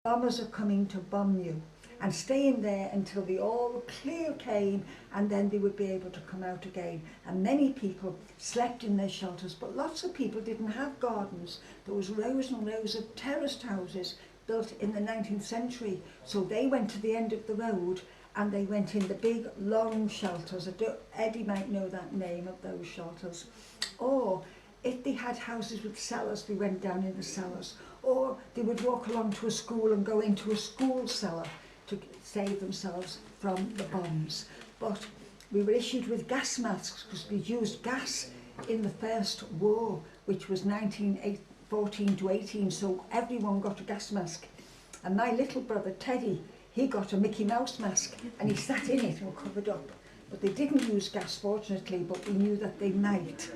bombers are coming to bomb you, and staying there until the all clear came, and then they would be able to come out again. And many people slept in their shelters, but lots of people didn't have gardens. There was rows and rows of terraced houses built in the 19th century, so they went to the end of the road and they went in the big long shelters. Eddie might know that name of those shelters. Or if they had houses with cellars, they went down in the cellars. Or they would walk along to a school and go into a school cellar to save themselves from the bombs. But we were issued with gas masks because we used gas in the First War, which was 1914 to 18, so everyone got a gas mask. And my little brother Teddy, he got a Mickey Mouse mask and he sat in it and covered up. But they didn't use gas, fortunately, but we knew that they might.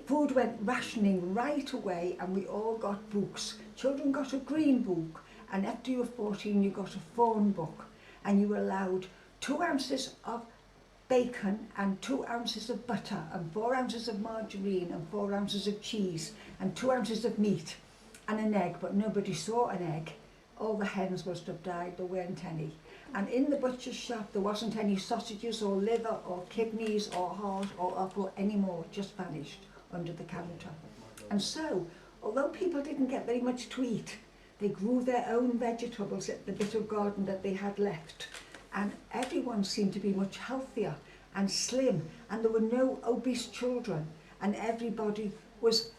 Food went rationing right away, and we all got books. Children got a green book, and after you were 14 you got a fawn book, and you were allowed 2 ounces of bacon and 2 ounces of butter and 4 ounces of margarine and 4 ounces of cheese and 2 ounces of meat and an egg, but nobody saw an egg. All the hens must have died, there weren't any. And in the butcher's shop there wasn't any sausages or liver or kidneys or heart or offal anymore, just vanished under the counter. And so, although people didn't get very much to eat, they grew their own vegetables at the bit of garden that they had left. And everyone seemed to be much healthier and slim, and there were no obese children, and everybody was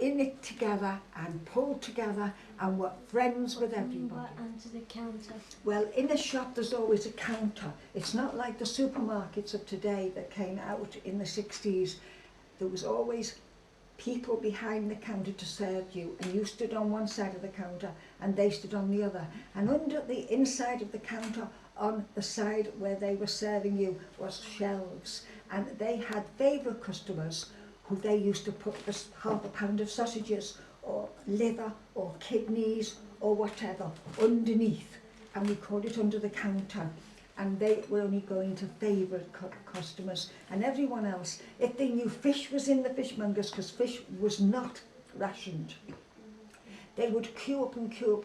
in it together and pulled together and were friends with everybody. Under the counter? Well, in a shop there's always a counter. It's not like the supermarkets of today that came out in the 60s. There was always people behind the counter to serve you, and you stood on one side of the counter and they stood on the other. And under the inside of the counter, on the side where they were serving you, was shelves. And they had favourite customers who they used to put half a pound of sausages or liver or kidneys or whatever underneath, and we called it under the counter. And they were only going to favourite customers, and everyone else, if they knew fish was in the fishmongers, because fish was not rationed, they would queue up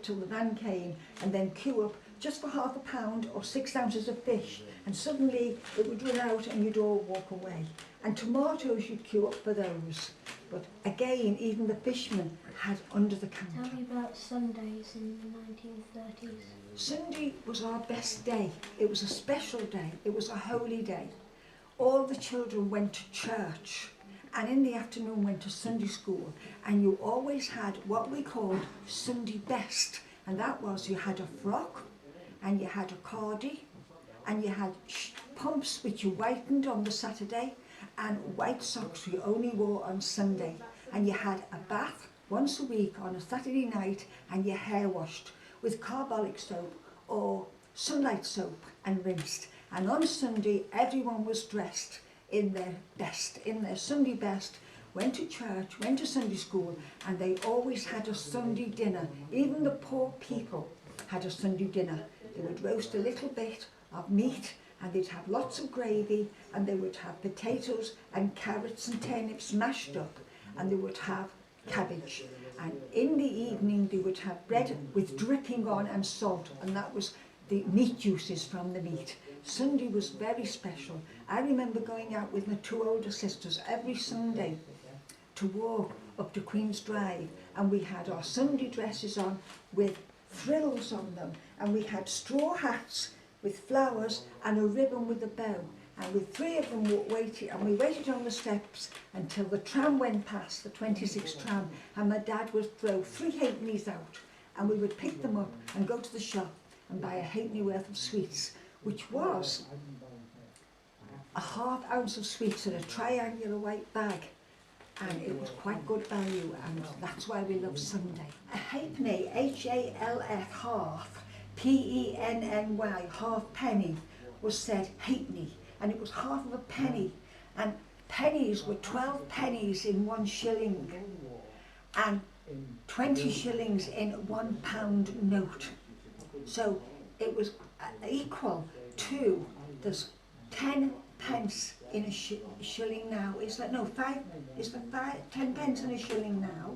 till the van came, and then queue up just for half a pound or 6 ounces of fish, and suddenly it would run out and you'd all walk away. And tomatoes, you'd queue up for those. But again, even the fishermen had under the counter. Tell me about Sundays in the 1930s. Sunday was our best day. It was a special day. It was a holy day. All the children went to church, and in the afternoon went to Sunday school, and you always had what we called Sunday best, and that was you had a frock, and you had a cardie, and you had pumps which you whitened on the Saturday, and white socks you only wore on Sunday, and you had a bath once a week on a Saturday night, and your hair washed with carbolic soap or sunlight soap and rinsed. And on Sunday everyone was dressed in their best, in their Sunday best, went to church, went to Sunday school, and they always had a Sunday dinner. Even the poor people had a Sunday dinner. They would roast a little bit of meat, and they'd have lots of gravy, and they would have potatoes and carrots and turnips mashed up, and they would have cabbage. And in the evening they would have bread with dripping on and salt, and that was the meat juices from the meat. Sunday was very special. I remember going out with my 2 older sisters every Sunday to walk up to Queen's Drive, and we had our Sunday dresses on with frills on them, and we had straw hats with flowers and a ribbon with a bow, and with 3 of them we waited on the steps until the tram went past, the 26 tram, and my dad would throw 3 halfpennies out, and we would pick them up and go to the shop and buy a halfpenny worth of sweets, which was a half ounce of sweets in a triangular white bag, and it was quite good value, and that's why we love Sunday. A halfpenny, H-A-L-F, half, P-E-N-N-Y, half penny, was said halfpenny, and it was half of a penny, and pennies were 12 pennies in 1 shilling, and 20 shillings in £1 note. So it was equal to, there's 10 pence in a shilling now. Is that, no, 5, is the 10 pence in a shilling now?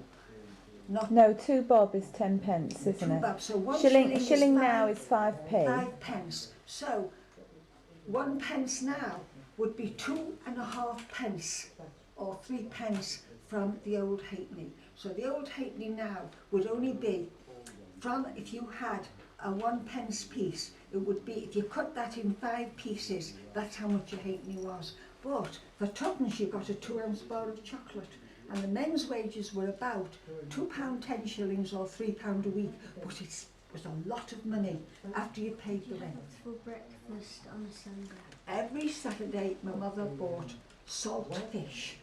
Not No, 2 bob is 10 pence, isn't 2 it? bob. So 1 Shilling is now is 5p. 5 pence. So 1 pence now would be 2.5 pence or 3 pence from the old halfpenny. So the old halfpenny now would only be from, if you had a 1 pence piece, it would be, if you cut that in 5 pieces, that's how much a halfpenny was. But for tuppence you got a 2-ounce bar of chocolate, and the men's wages were about £2.10 shillings or £3 a week, but it was a lot of money after you paid the rent. For breakfast on a Sunday. Every Saturday my mother bought salt fish,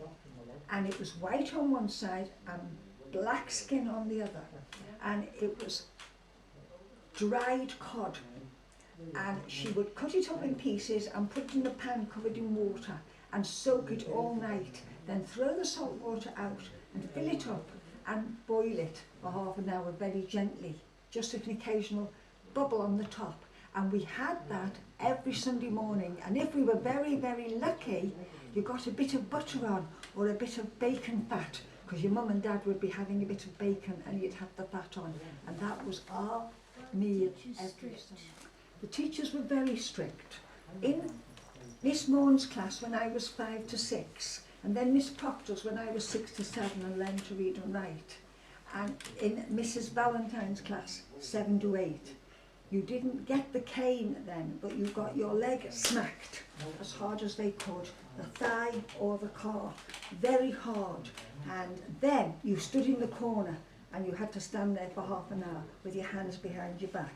and it was white on one side and black skin on the other, and it was dried cod, and she would cut it up in pieces and put it in a pan covered in water and soak it all night, then throw the salt water out and fill it up and boil it for half an hour very gently, just an occasional bubble on the top. And we had that every Sunday morning, and if we were very, very lucky, you got a bit of butter on or a bit of bacon fat, because your mum and dad would be having a bit of bacon and you'd have the fat on, and that was our meal every Sunday. The teachers were very strict. In Miss Morn's class when I was 5 to 6, and then Miss Proctor's when I was 6 to 7 and learned to read and write, and in Mrs Valentine's class 7 to 8. You didn't get the cane then, but you got your leg smacked as hard as they could, the thigh or the calf, very hard. And then you stood in the corner and you had to stand there for half an hour with your hands behind your back.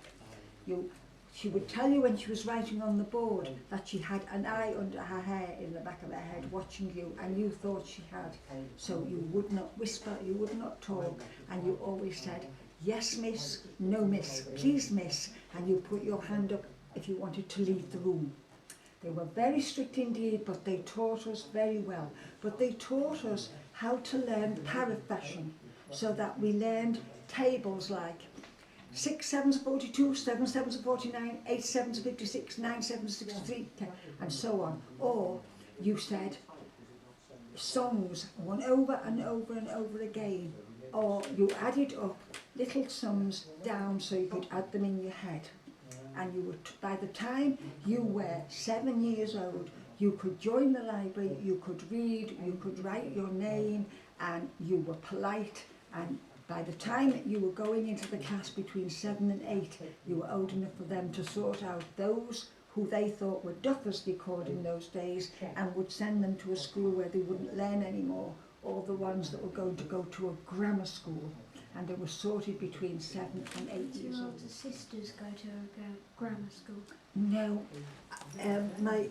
She would tell you when she was writing on the board that she had an eye under her hair in the back of her head watching you, and you thought she had. So you would not whisper, you would not talk, and you always said, yes miss, no miss, please miss, and you put your hand up if you wanted to leave the room. They were very strict indeed, but they taught us very well. But they taught us how to learn parrot-fashion, so that we learned tables like 6 sevens are 42, 7 sevens are 49, 8 sevens are 56, 9 sevens are 63, 10, and so on. Or you said songs one over and over and over again, or you added up little sums down so you could add them in your head. And you would, by the time you were 7 years old, you could join the library, you could read, you could write your name, and you were polite. And by the time you were going into the class between 7 and 8, you were old enough for them to sort out those who they thought were duffers, they called in those days, and would send them to a school where they wouldn't learn anymore, or the ones that were going to go to a grammar school. And they were sorted between 7 and 8 years old. Did your sisters go to a grammar school? No. My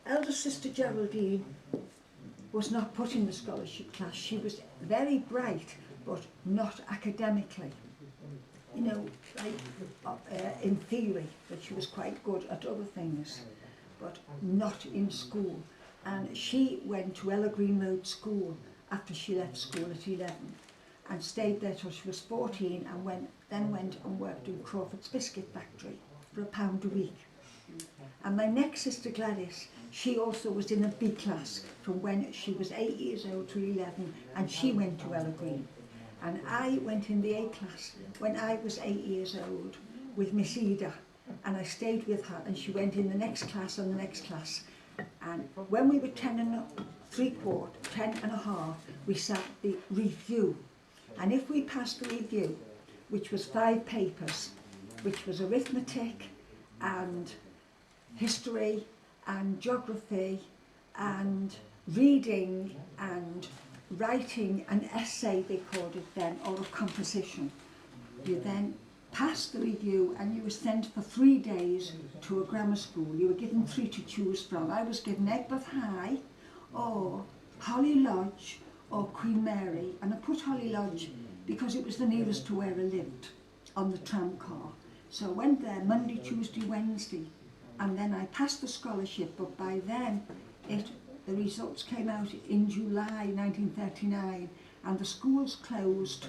elder sister Geraldine was not put in the scholarship class. She was very bright, but not academically. You know, like in theory, but she was quite good at other things, but not in school. And she went to Ella Green Road School after she left school at 11. And stayed there till she was 14, and then went and worked in Crawford's Biscuit Factory for £1 a week. And my next sister Gladys, she also was in a B class from when she was 8 years old to 11, and she went to Ella Green. And I went in the A class when I was 8 years old with Miss Ida, and I stayed with her, and she went in the next class and the next class. And when we were 10 and a half, we sat the review. And if we passed the review, which was 5 papers, which was arithmetic and history and geography and reading and writing an essay, they called it then, or a composition, you then passed the review and you were sent for 3 days to a grammar school. You were given 3 to choose from. I was given Egbert High or Holly Lodge or Queen Mary, and I put Holly Lodge because it was the nearest to where I lived on the tram car. So I went there Monday, Tuesday, Wednesday, and then I passed the scholarship, but by then the results came out in July 1939, and the schools closed,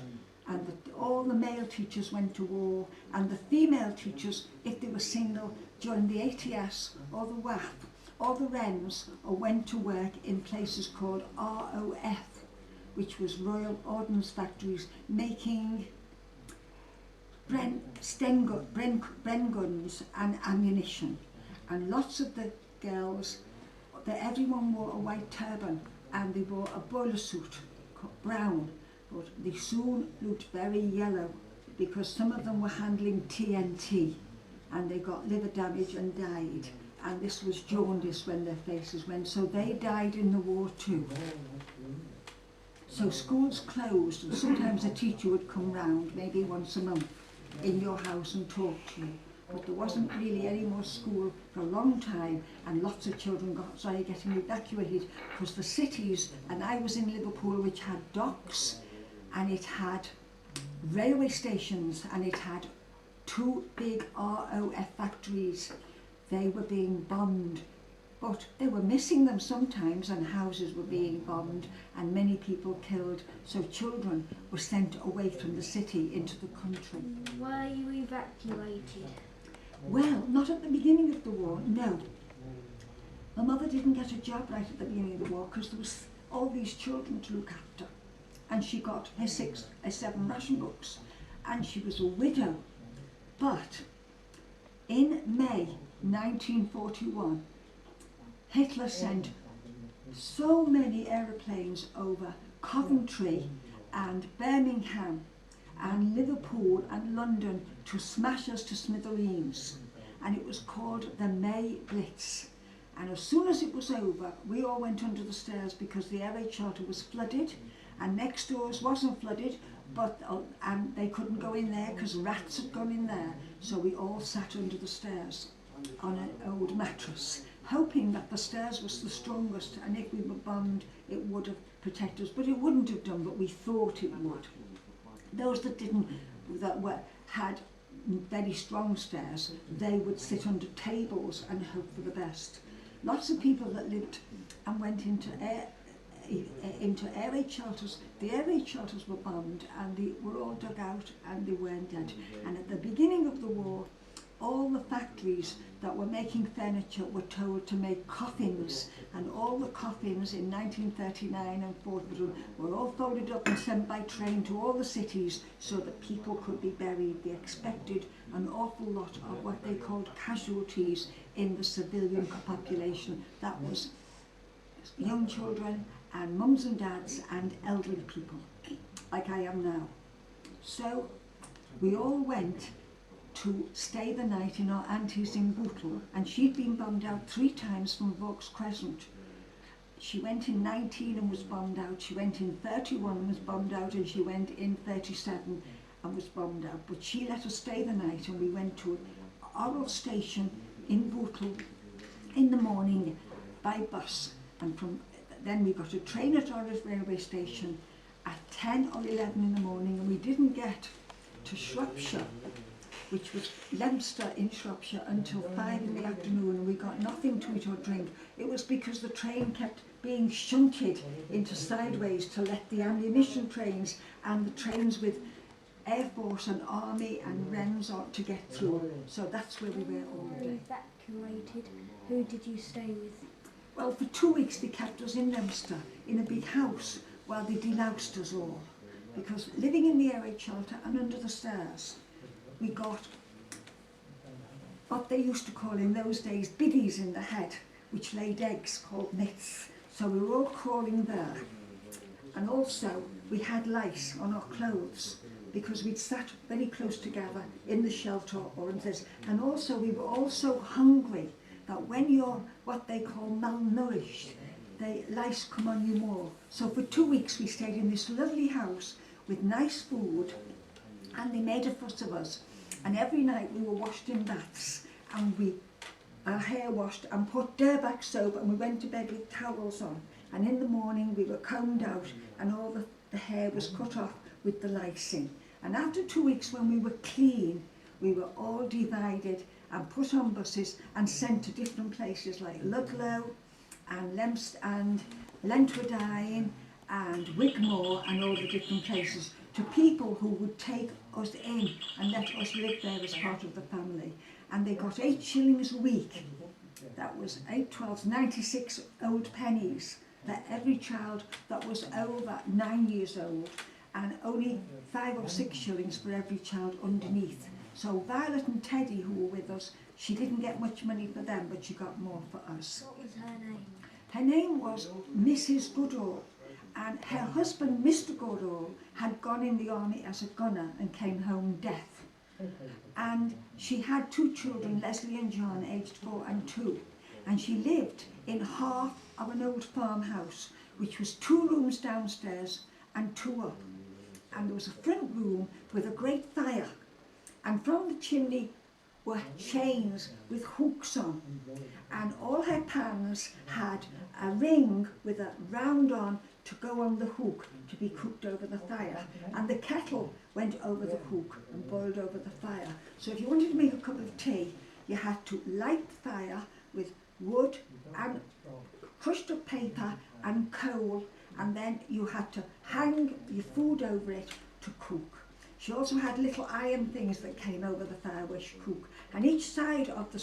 and all the male teachers went to war, and the female teachers, if they were single, joined the ATS or the WAF or the REMS, or went to work in places called ROF, which was Royal Ordnance Factories, making Bren guns and ammunition. And lots of the girls, everyone wore a white turban and they wore a boiler suit, brown, but they soon looked very yellow because some of them were handling TNT and they got liver damage and died. And this was jaundice when their faces went, so they died in the war too. So schools closed, and sometimes a teacher would come round, maybe once a month, in your house and talk to you. But there wasn't really any more school for a long time, and lots of children started getting evacuated because the cities, and I was in Liverpool, which had docks, and it had railway stations, and it had 2 big ROF factories. They were being bombed, but they were missing them sometimes, and houses were being bombed and many people killed, so children were sent away from the city into the country. Were you evacuated? Well, not at the beginning of the war, no. My mother didn't get a job right at the beginning of the war because there was all these children to look after, and she got her 7 ration books, and she was a widow. But in May 1941, Hitler sent so many aeroplanes over Coventry and Birmingham and Liverpool and London to smash us to smithereens, and it was called the May Blitz. And as soon as it was over, we all went under the stairs because the RH shelter was flooded, and next doors wasn't flooded, but and they couldn't go in there because rats had gone in there, so we all sat under the stairs on an old mattress, hoping that the stairs was the strongest, and if we were bombed it would have protected us, but it wouldn't have done, but we thought it would. Those that didn't, had very strong stairs, they would sit under tables and hope for the best. Lots of people that lived and went into air raid shelters. The air raid shelters were bombed and they were all dug out and they weren't dead. And at the beginning of the war, all the factories that were making furniture were told to make coffins, and all the coffins in 1939 and 40 were all folded up and sent by train to all the cities so that people could be buried. They expected an awful lot of what they called casualties in the civilian population. That was young children and mums and dads and elderly people, like I am now. So we all went to stay the night in our auntie's in Bootle, and she'd been bombed out 3 times from Vaux Crescent. She went in 19 and was bombed out, she went in 31 and was bombed out, and she went in 37 and was bombed out. But she let us stay the night, and we went to Orwell station in Bootle in the morning by bus, and from then we got a train at Orwell railway station at 10 or 11 in the morning, and we didn't get to Shropshire, which was Leominster in Shropshire, until 5 in the afternoon, and we got nothing to eat or drink. It was because the train kept being shunted into sideways to let the ammunition trains and the trains with Air Force and Army and Wrens on to get through. So that's where we were all day. Evacuated. Who did you stay with? Well, for 2 weeks they kept us in Leominster in a big house while they deloused us all. Because living in the air raid shelter and under the stairs, we got what they used to call in those days biddies in the head, which laid eggs called nits. So we were all crawling there. And also we had lice on our clothes because we'd sat very close together in the shelter or in this. And also we were all so hungry that when you're what they call malnourished, the lice come on you more. So for 2 weeks we stayed in this lovely house with nice food, and they made a fuss of us. And every night we were washed in baths, and our hair washed and put Durback soap, and we went to bed with towels on. And in the morning we were combed out, and all the hair was cut off with the lysine. And after 2 weeks, when we were clean, we were all divided and put on buses and sent to different places like Ludlow and Lentwardine and Wigmore and all the different places, to people who would take us in and let us live there as part of the family. And they got 8 shillings a week. That was 8 12s, 96 old pennies for every child that was over 9 years old, and only 5 or 6 shillings for every child underneath. So Violet and Teddy, who were with us, she didn't get much money for them, but she got more for us. What was her name? Her name was Mrs. Goodall, and her husband, Mr. Goodall, had gone in the army as a gunner and came home deaf. And she had 2 children, Leslie and John, aged 4 and 2. And she lived in half of an old farmhouse, which was 2 rooms downstairs and 2 up. And there was a front room with a great fire. And from the chimney were chains with hooks on. And all her pans had a ring with a round on to go on the hook to be cooked over the fire. And the kettle went over the hook and boiled over the fire. So if you wanted to make a cup of tea, you had to light the fire with wood and crushed up paper and coal, and then you had to hang your food over it to cook. She also had little iron things that came over the fire where she cooked, and each side of the